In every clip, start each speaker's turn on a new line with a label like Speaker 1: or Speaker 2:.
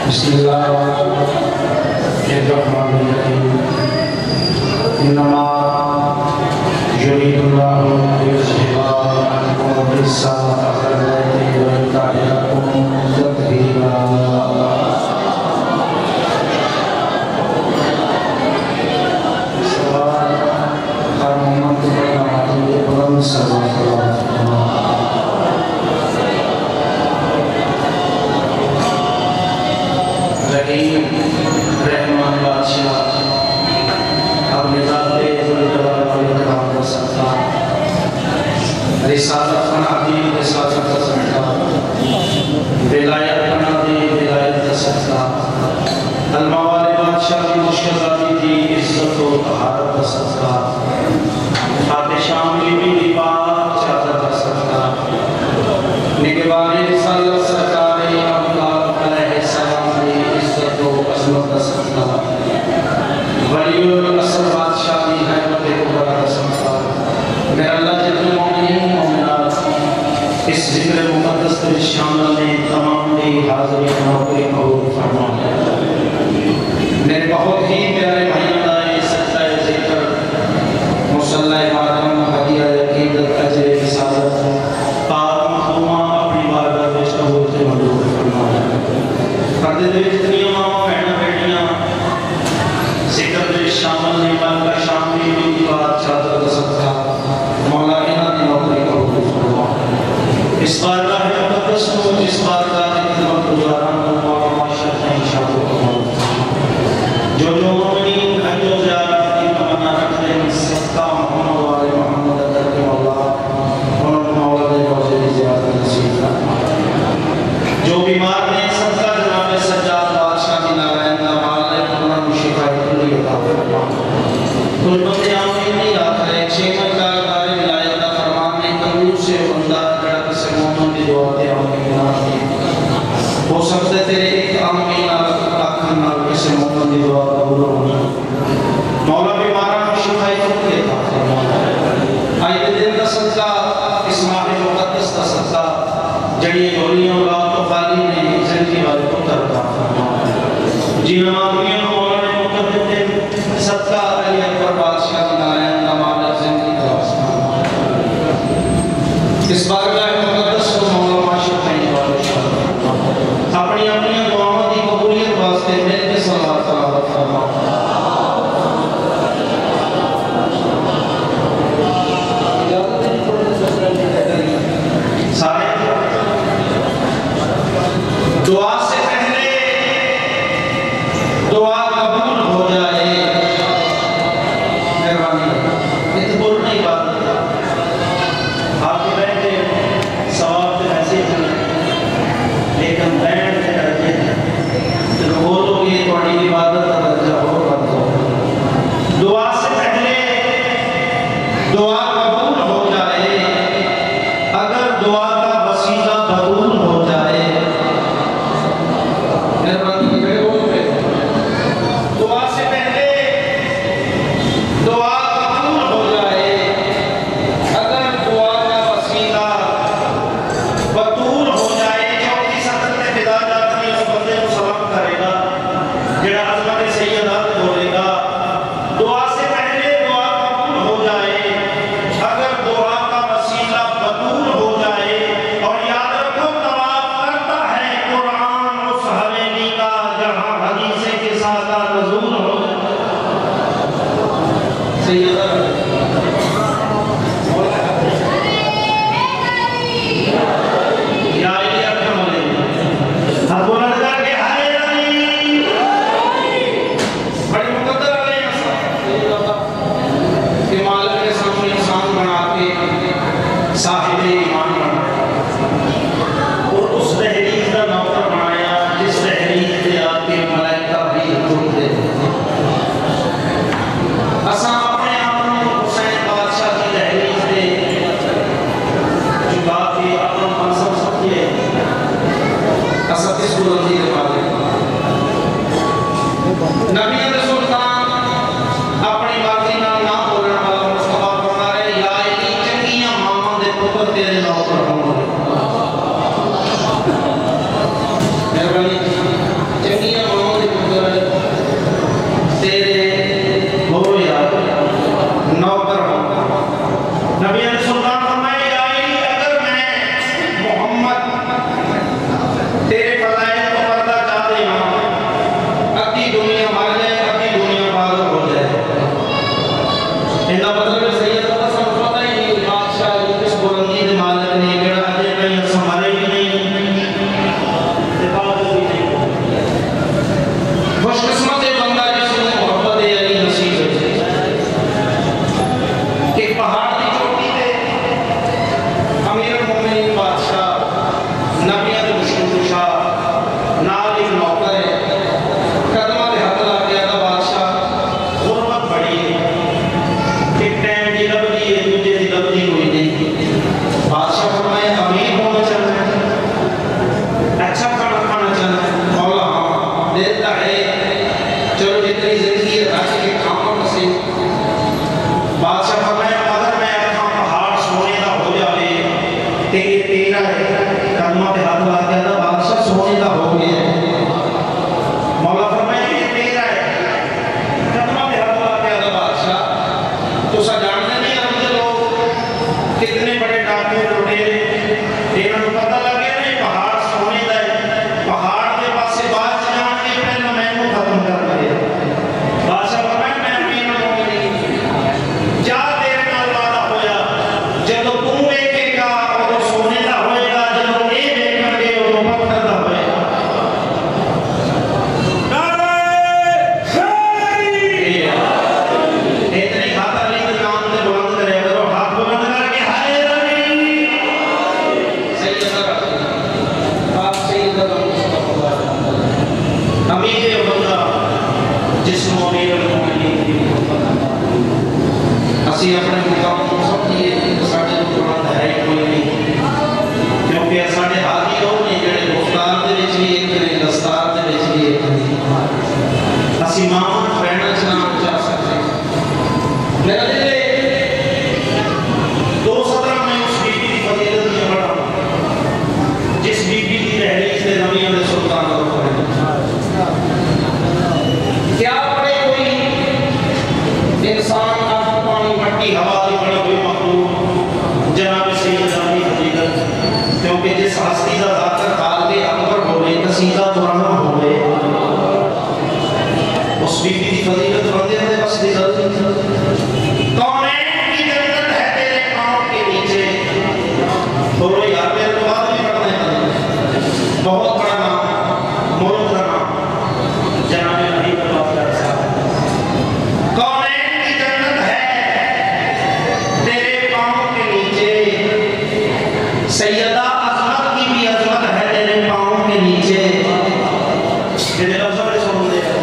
Speaker 1: बिस्मिल्लाहिर्रहमानिर्रहीम। इन्नमा युरीदुल्लाहु लियुज़हिबा अन्कुम अर्रिज्सा अहलल बैति व युत्हिराकुम तत्हीरा। रहमान बादशाह अपने ज़ाते ज़ुल्जलाल वल इकराम का सदका, रिसालत फना दी रिसालत का सदका, विलायत फना दी विलायत का सदका, अलमा वाले बादशाह की मुश्किलाती दी इज्जत व तहारत का सदका, फातिह शामिली भी पाक चादर का सदका, निगहबान रिसालत सरकार का सदका, वलियुल असर बादशाह की हैबत कुबरा का सदका, मेरा अल्लाह जितने मोमिन मोमिनात इस जिक्र मुक़द्दस में शामिल ने तमाम दी हाज़िरी नौकरी कबूल फरमाए। मेरे बहुत ही प्यारे भाइयों का ये सच्चा जिक्र मुसल्ला मातम हदिया अकीदत अजर रिसालत पाक मखदूमा अपनी बारगाह में कबूल से मंजूर फरमाए। पर्दे दे जितनी शामिल ने मलका शामिल भी बात चादर का सदका, मौला इन्हां दी नौकरी कबूल फरमाए। इस बारगाह मुक़द्दस को जिस बारगाह में खिदमत गुज़ारान को मौला माशर ने इंशाअल्लाह कबूल फरमाए। जो मोमिन हज व ज़ियारत की तमन्ना रखते हैं सदका मोहम्मद वाले मोहम्मद अदर के मौला उन्होंने मौला दे रोज़े की ज़ियारत नसीब फरमाए। जो बीमार ने सदका जनाब सज्जाद बादशाह की नारायण का माल है उन्होंने शिफा कुछ बंदे आमीन नहीं आता है। शेखर का दारे विलायत का फरमान है तंबू से बंदा लड़क से मोहम्मद की दुआ दे आमीन ना हो सकता है तेरे एक आमीन आखन ना किसी मोहम्मद की दुआ कबूल हो। मौला बीमारा को शिफा देता फरमाता है। आज दिन का सदका इस माह मुक़द्दस का सदका जड़ी गोलियों रात तो खाली ने जिंदगी वाले को तरता फरमाता है। जिन आदमियों को मौला ने मुक़द्दस सदका अली अकबर बादशाह की नारायण का मालिक जिंदगी का इस बारगाह मुक़द्दस को मौला माशर करने वाले अपनी अपनी दुआओं की कबूलियत वास्ते मिलके सलात तलावत फरमाओ। सारे दुआ से पहले दुआ कबूल हो जाए नबी सुल्तान अपनी मर्जी ना बोलने वाला मुस्तफा फरमा रहे या इली चंगियां मामा दे पुत्र तेरे नौकर होंगे। मेहरबानी ਅਸੀਂ ਆਪਣੇ ਮੁਕਾਮ ਨੂੰ ਸਮਝੀਏ ਸਾਡੇ ਨੂੰ ਤੁਰੰਤ ਹੈ ਹੀ ਕੋਈ ਨਹੀਂ क्योंकि साढ़े हाथी लोग ने ਜਿਹੜੇ ਗੁਫ਼ਤਾਰ ਦੇ ਵਿੱਚ ਵੀ ਇੱਕ ਨੇ ਦਸਤਾਰ ਦੇ ਵਿੱਚ ਵੀ ਇੱਕ ਨੇ ਅਸੀਂ ਮਾਵਾਂ ਭੈਣਾਂ ਚ ਨਾ ਜਾ ਸਕਦੇ मेरा दिल दो सदर में उस बीबी की फजीलत की बड़ा जिस बीबी की रहलीस से नबियों ने सुल्तान को क्या पड़े कोई इंसान का पानी मट्टी हवा की बड़ी हुई मखलूक जनाब सैयद जानी फजीलत क्योंकि जिस हस्ती का जाकर खालके अकबर होवे कसीदा तुरहा होवे उस बीबी की फजीलत बंदे ने बस दी गलती कौन है की जन्नत है तेरे पांव के नीचे बोलो यार मेरे को बात नहीं पढ़ना है बहुत बड़ा नाम मुल्क का नाम जनाब नबी बात कर साहब कौन है की जन्नत है तेरे पांव के नीचे सैयदा अजमत की भी अजमत है तेरे पांव के नीचे ये लफ्ज़ बड़े सुनते हैं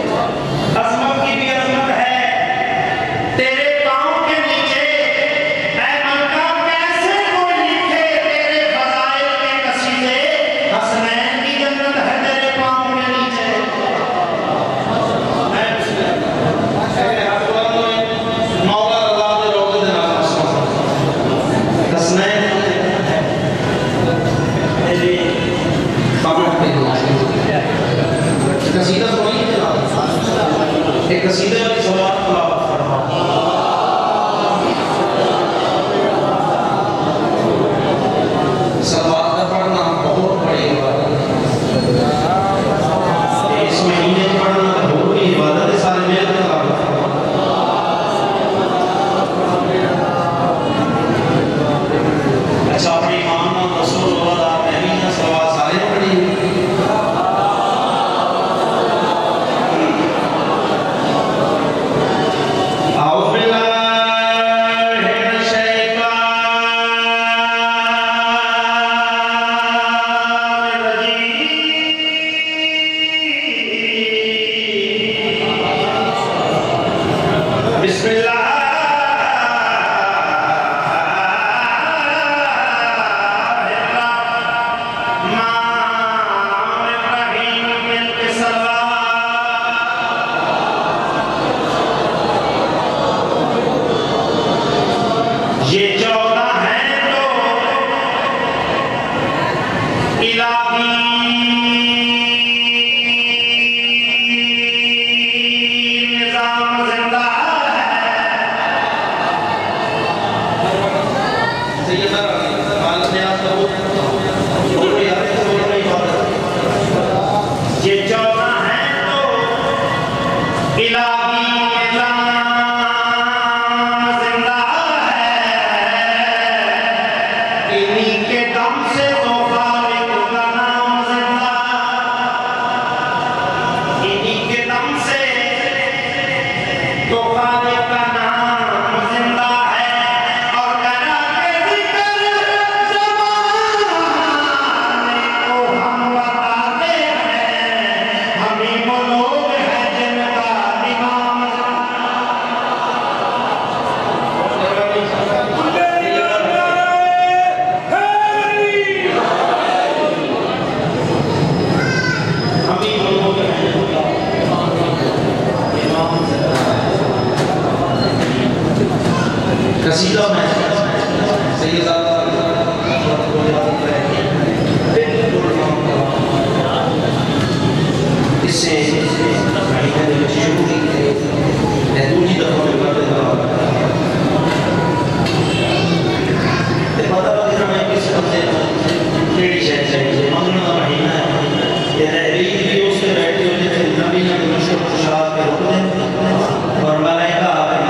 Speaker 1: अजमत की भी अजमत है तेरे पांव के नीचे ऐ मक्का कैसे कोई लिखे तेरे फज़ाइल के कसीदे हसनैन की जन्नत है तेरे पांव के नीचे मैं मौला रज़ा दे रोज़े दे नाल हसनैन कसीदा सुनाइए एक कसीदे वाली सवाल तिलावत फरमाओ सवाल का पढ़ना बहुत बड़ी इबादत है इस महीने में पढ़ना बहुत बड़ी इबादत है सारे मेल तिलावत अच्छा अपने इमाम नाम रसूलुल्लाह दा नबी दा सवाल सारे पढ़ी कसीदा में सैयद इससे शुरू की दूसरी दफा पता लगा मैं किस बंदे केड़ी शय चाहिए मंगने का महीना है ये रीत भी उससे बैठे होते थे नबी ने मुश्किल खुशाद के रुक दे और मलाइका आकर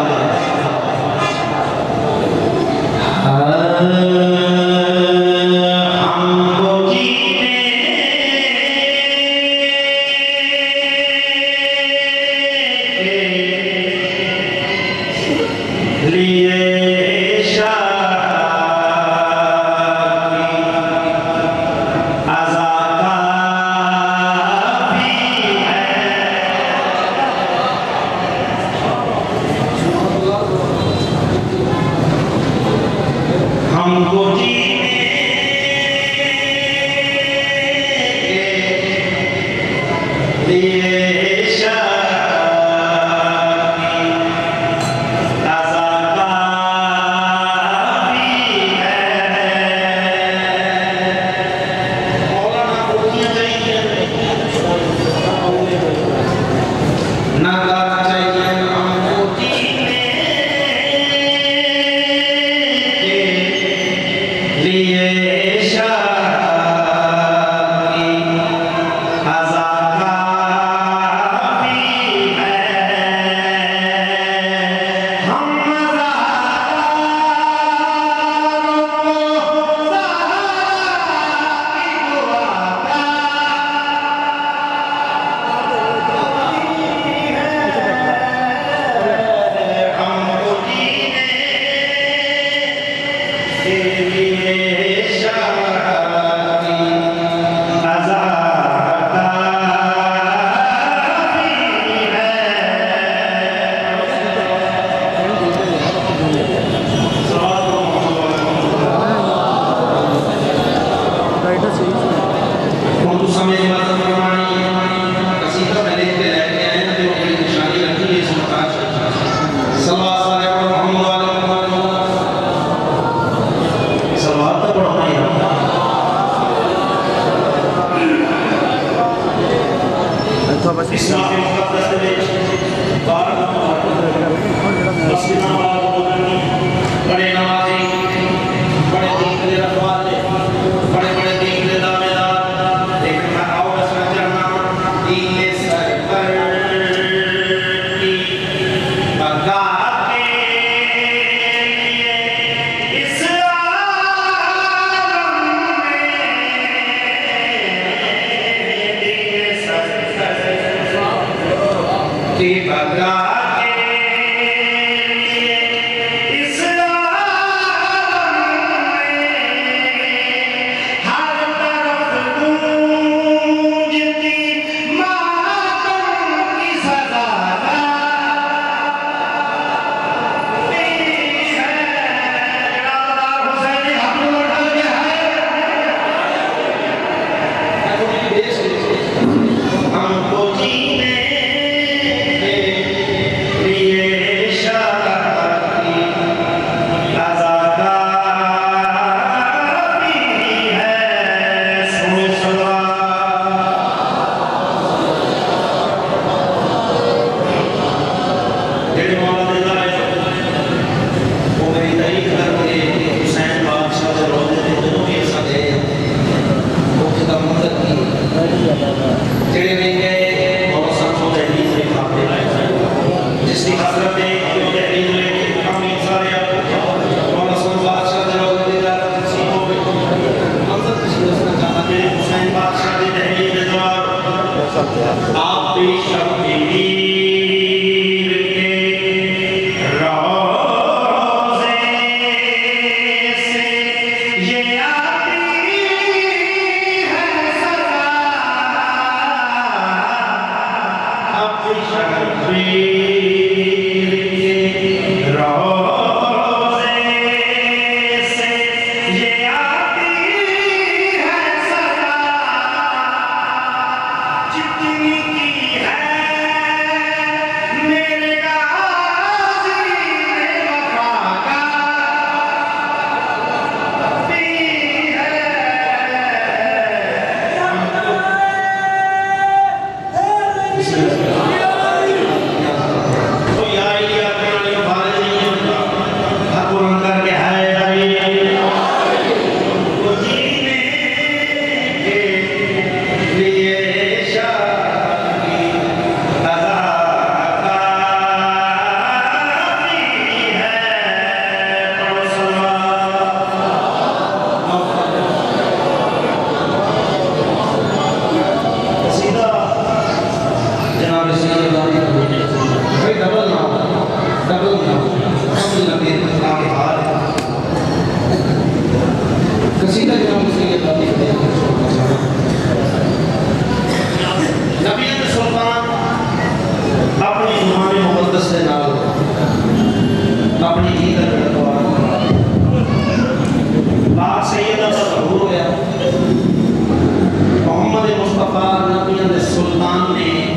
Speaker 1: मोहम्मद मुस्तफा नबियों के सुल्तान ने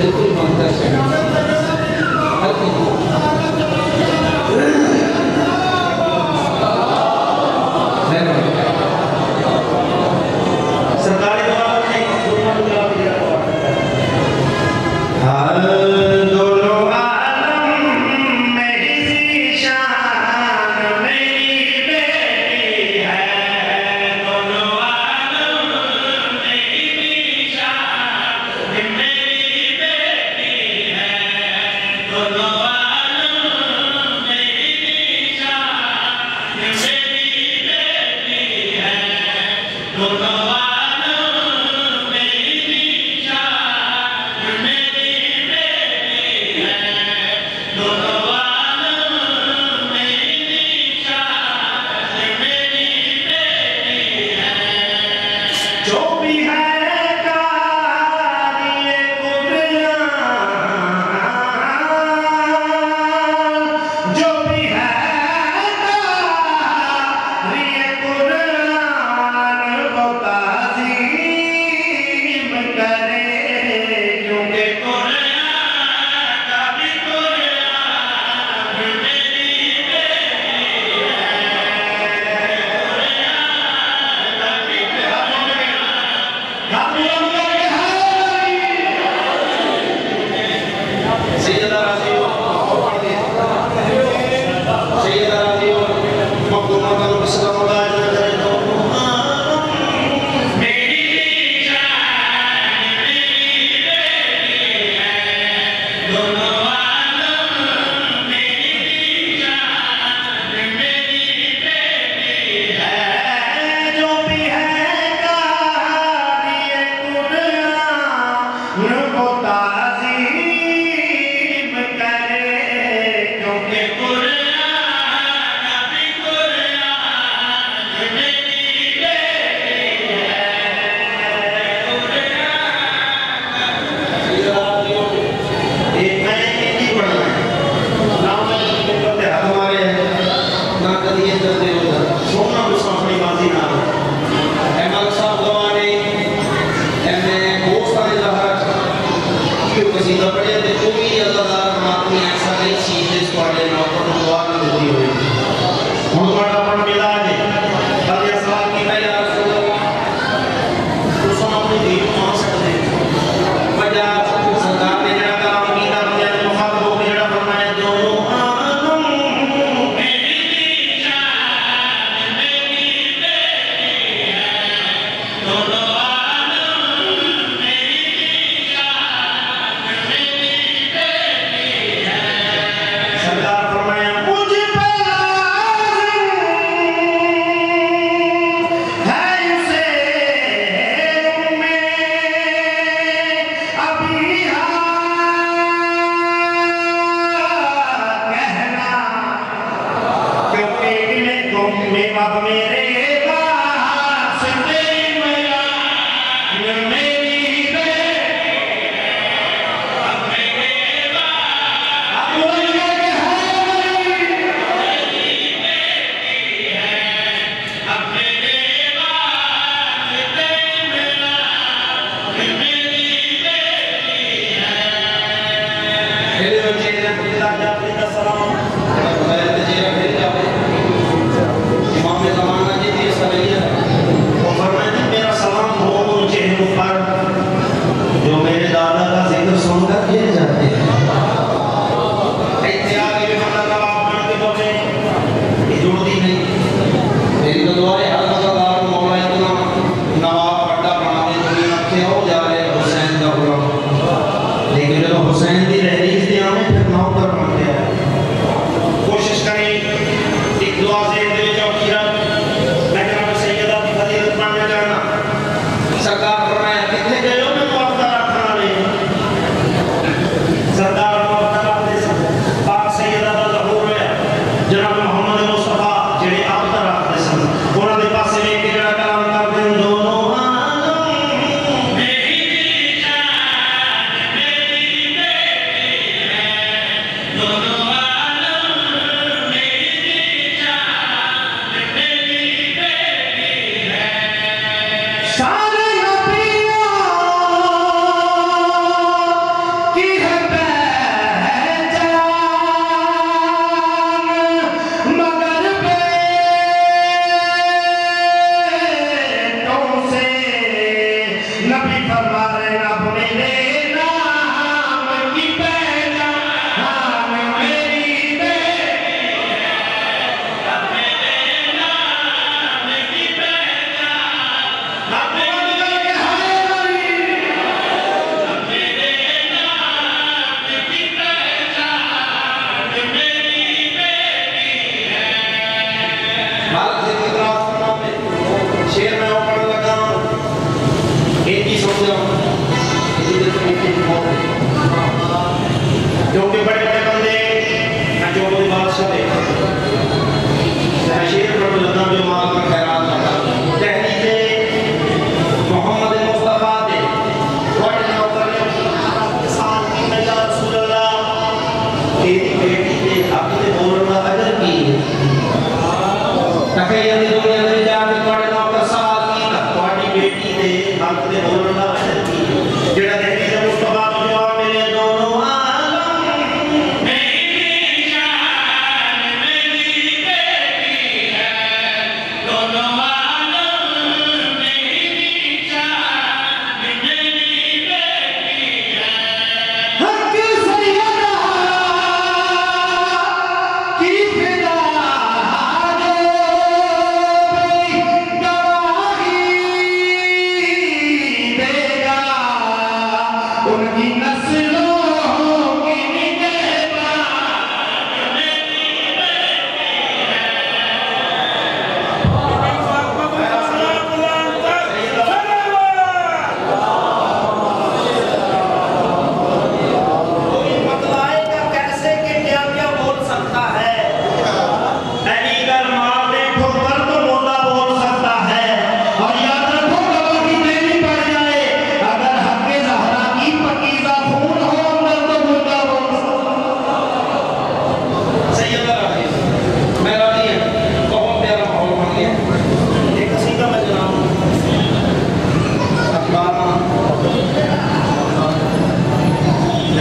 Speaker 1: बिल्कुल बंद कर सरकारी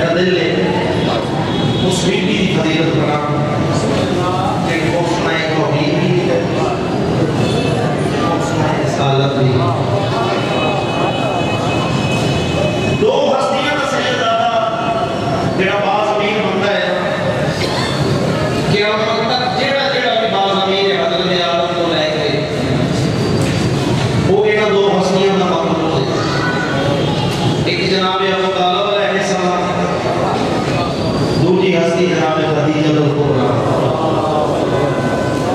Speaker 1: मेरा दिल है उस बीबी की फजीलत बना कि वो सुनाए तौहीद भी है, वो सुनाए रिसालत भी। दो हस्तियां का सैयदादा जेड़ा बाज अमीर बनता है क़यामत तक, जेड़ा जेड़ा भी बाज अमीर है हज़रत आदम को लेके वो इन्हां दो हस्तियां का मखलूक है। एक जनाब अबू तालिब अलैहिस्सलाम, दूसरी हस्ती जनाब खदीजा कुबरा।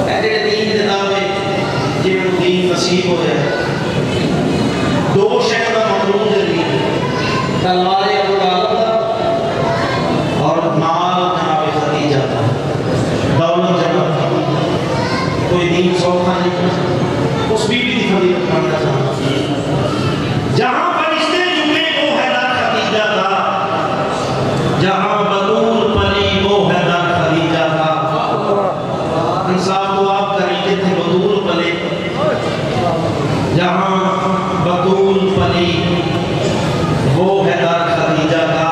Speaker 1: जेड़े दीन दे नावे जिन्होंने दीन नसीब होया दो शहर का मखलूक है दीन, तलवार अबू तालिब और माल जनाब खदीजा का, दौलत जन्नत कोई दीन सौखा नहीं। उस बीबी की फजीलत मानना चाहता जहां फरिश्ते झुके वो है दर खदीजा का, जहां बतूल पली वो है दर खदीजा का। इंसाफ तो आप करें जिथे बतूल पले, जहां बतूल पली वो है दर खदीजा का।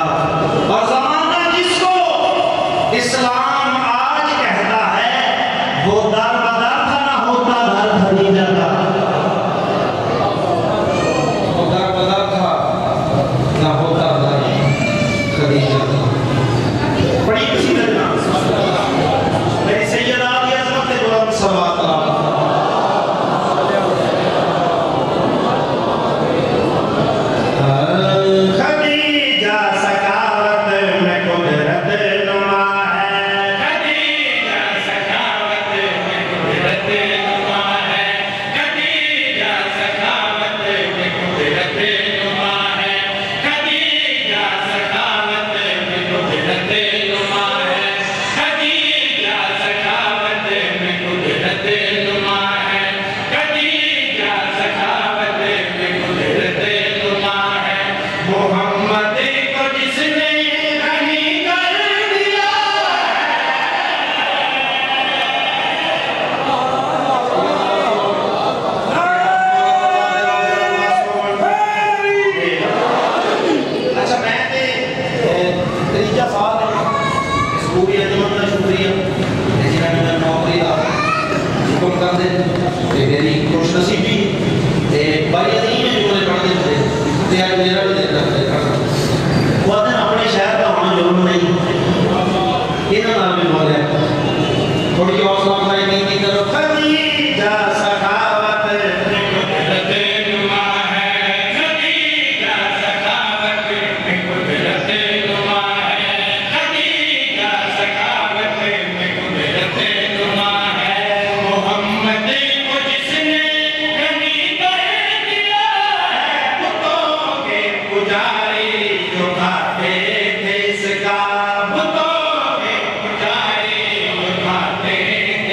Speaker 1: और जमाना जिसको इस्लाम आज कहता है वो दर बदर था, ना होता दर खदीजा का, वो दर बदर था ना होता दर खदीजा का। बड़ी खुशी लगना मेरी सैयदा की अज़मत बुलंद सवात खदीजा सखावत में कुदरत नुमा है, खदीजा सखावत में कुदरत नुमा है, खदीजा सखावत में कुदरत नुमा है, खदीजा सखावत में कुदरत नुमा है, खदीजा सखावत में कुदरत नुमा है, खदीजा सखावत में कुदरत नुमा है। मोहम्मद को जिसने गनी कर दिया अच्छा मैं त्रीजा साल है इस पूरी अजमत का शुक्रिया जिन्होंने मैं नौकरी का हुक्म कर दे मेरी खुशनसीबी बड़ी अजीम है जो मुझे पढ़ते थे आज मेरा भी दिल करता है वो दिन अपने शहर का होना जुर्म नहीं इन्होंने नाम भी बोले थोड़ी हौसला अफजाई नहीं की करो। खदीजा सखावत में कुदरत नुमा है, खदीजा सखावत में कुदरत नुमा है, खदीजा सखावत में कुदरत नुमा है। मोहम्मद को जिसने गनी कर दिया है, बुतों के पुजारी जो खाते थे इसका, बुतों के पुजारी जो खाते थे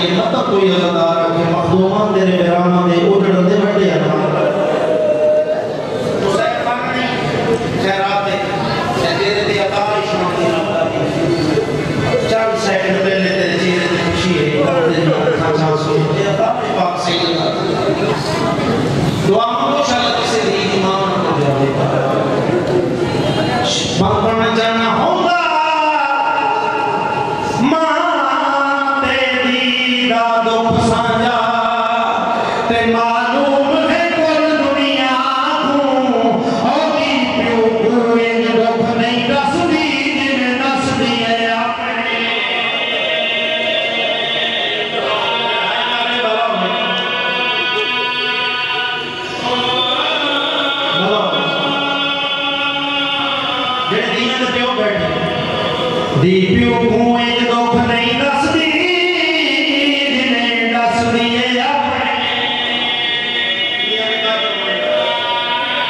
Speaker 1: ये मतलब कोई अज़ादार के मखदूमा तेरे बेरामा दे उजड़ दे बड़े अरमान तो सही बात नहीं खैरात है तेरे दे अता शान दी रब्बा दी चंद सेकंड पहले तेरे चेहरे पे खुशी है तेरे खासा सुन के अता पाक सैयद दुआ मांगो शायद किसी दी ईमान को जावे पढ़ना जाना होगा मां तेरी दादो साजा ते मालूम है कुल दुनिया को होगी प्यो कोई दुख नहीं दसदी जिन दसदी है अपने दी प्यो कोई दुख नहीं दसदी जिन्हें दसदी है अपने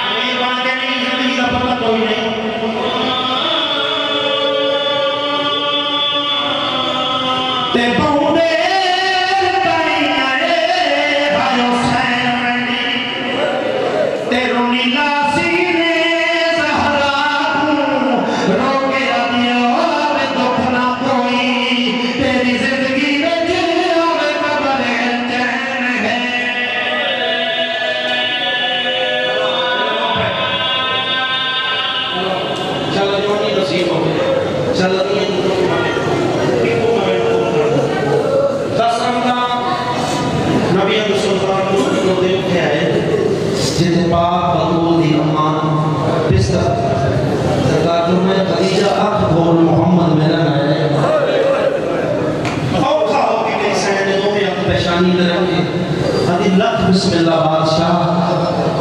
Speaker 1: अमीर बन के नहीं जिंदगी का पता कोई नहीं ते बहुदे ताई आए भायो सैन मंडी ते रुनीला सीने सहरा रोके आदिया तेरी जिंदगी में जियोगे कब्र चैन है चल जोनी नसीब हो चल नहीं दसरंगा नबी सुल्तान को दे उठे आए जिते पाक बतूल दी अम्मान बिस्तर सरकार जो मैं खदीजा आंख खोल मोहम्मद मेरा आए पेशानी करेंगे हदी लख बिस्मिल्लाह बादशाह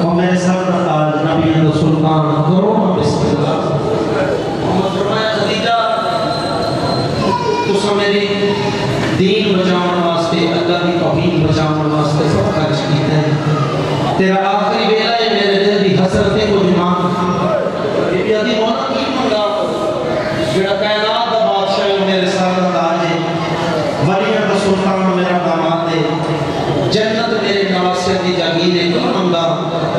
Speaker 1: और मेरे सर पर ताज नबी सुल्तान करो ना बिस्मिल्लाह मोहम्मद फरमाया खदीजा तुसा मेरी दीन बचावन वास्ते अल्लाह की तौहीद बचावन वास्ते सब खर्च कीते हैं तेरा आखिरी वेला है मेरे दिल की हसरत को दिमाग बीबी आदि मौला की मंगा जेड़ा कायनात दा बादशाह मेरे सर पर ताज है वलिया दा सुल्तान मेरा दामाद है जन्नत मेरे नवासे दी जागीर है क्यों मंगा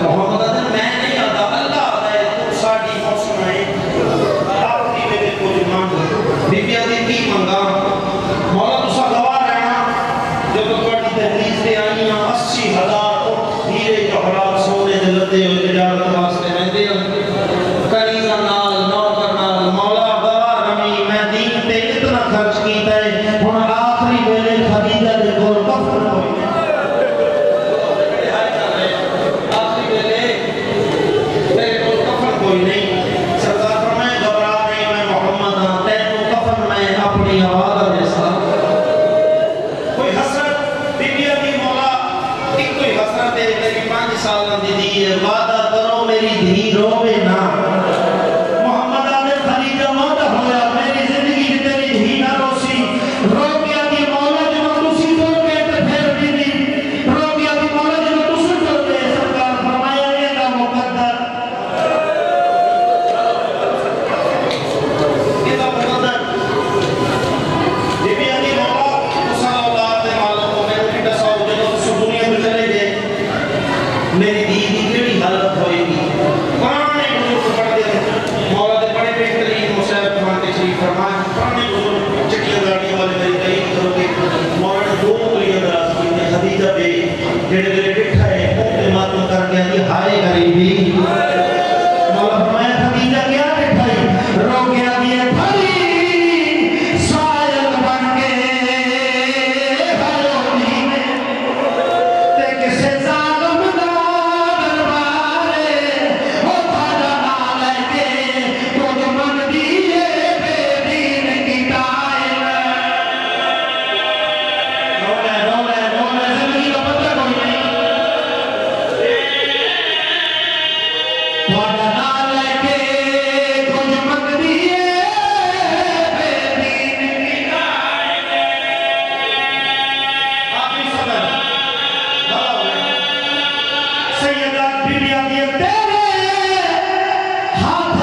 Speaker 1: मोहम्मद अदन मैं नहीं आता अल्लाह आता है तू साडी मौसम है आखिरी वेले को ईमान बीबी आदि की मंगा मौला तुसा गवाह रहना जब तुम्हारी तहरीर पे आईयां 80,000 हीरे जवाहरात सोने दे लदे हो तिजारत वास्ते रहंदे करीजा नाल नौकर नाल मौला गवाह रमी मैं दीन पे इतना खर्च कीता है हुन आखिरी वेले खदीजा दे कोल कफन होई आखिरी वेले मेरे कोल कफन कोई नहीं सरकार फरमाए घबरा नहीं मैं मोहम्मद हां तैनू कफन मैं अपनी आवाज दे सा कोई हसरत बीबी दी मौला एक कोई हसरत है मेरी 5 साल दी दी है वादा करो मेरी धी रोवे ना मोहम्मद आदे खदीजा मौत होया मेरी जिंदगी में तेरी धी ना रोसी रोकिया दी मौला जो तुसी रोके ते फिर भी नहीं रोकिया दी मौला जो तुसी रोके सरकार फरमाया ये का मुकद्दर ये का मुकद्दर बीबी दी मौला तुसा औलाद दे मालूम को मैं भी दसाओ जो तुस दुनिया में चले गए मेरी दी दी केड़ी हालत होएगी पुराने बुजुर्ग पढ़ते मौला दे बड़े बेहतरीन मुसैब फरमाते शरीफ फरमाए पुराने बुजुर्ग चिट्टियां गाड़ियों वाले मेरी तारीफ करोगे मौला ने 2 उंगलियां दराज की खदीजा बे जेड़े मेरे बैठा है मुंह मातम कर गया कि हाय गरीबी मौला फरमाया खदीजा क्या बैठा है रो गया दिए भरी सायल बन के हायो दी में ते किसे जालिम दा दरबारे ओ भाड़ा ना लेके कुछ मन दिए बेदीन की ताइल रोले जिंदगी का पता कोई नहीं भाड़ा ना लेके कुछ मन दिए बेदीन की ताइल आखिरी सबर सैयदा बीबी आदि तेरे हाथ